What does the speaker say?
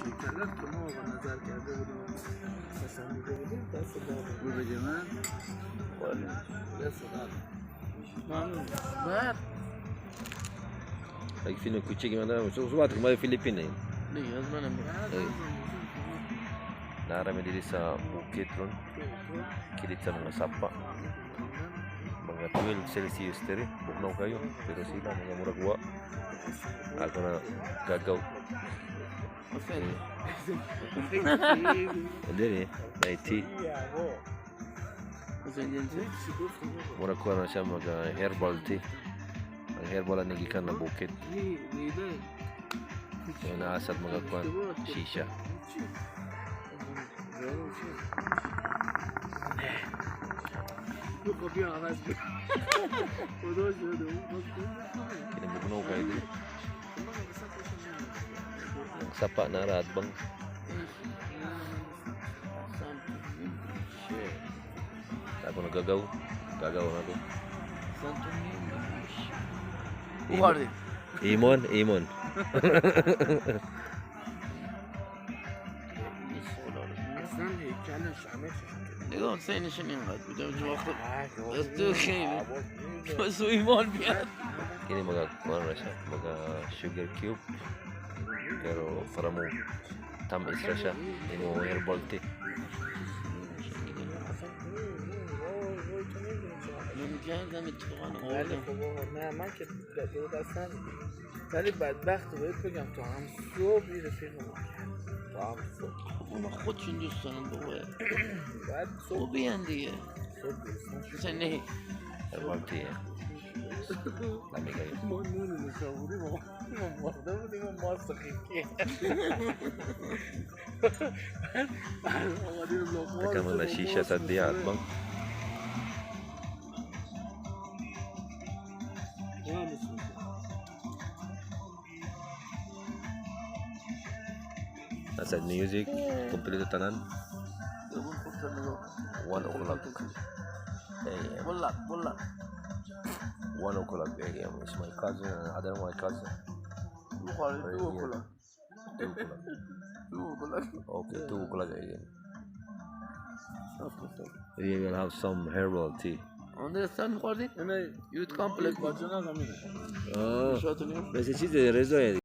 شکلات که ما با نظر کرده بودیم پسندیده بودیم دست دارم رو بگه من دست دارم ممنون بعد lagi film kucing gimana so suatu kembali Filipina ini nih az manam Rami diri sa bukid ron kilit sa mga sapa mga 12 Celsius teri buknaw kayo pero sila mga muragwa ako na gagaw hindi eh may tea murag ko na siya mga herbal tea ang herbal na nagikan na bukid yung naasad mga kwan shisha kinabugnaw kayo din ang sapa na radbang ako nagagaw gagaw na ako imon نگاه سینشون اینقدر بودم جو خود از تو خیلی بس ایمان بیاد ini mga kuan na siya mga sugar cube pero para mo tamis ra siya imo herbal tea نه من که دو دستم ولی بدبخت باید بگم تو هم صبح رفیق ما تو هم صبح اونا خودشون دوست دارن بابا باید صبح بیان دیگه مثلا نه herbal tea lami kayo ما نون نشابوری ما مرده بودیم و ما سخیفی akan mga shisha sa diyan bang aside music kompleto tanan 1 o'clock والله 1 o'clock a.m. is my cousin and other my cousin. 2 o'clock. Okay, 2 o'clock a.m. We will have some herbal tea. Understand what it? Youth complex. Necesito de rezo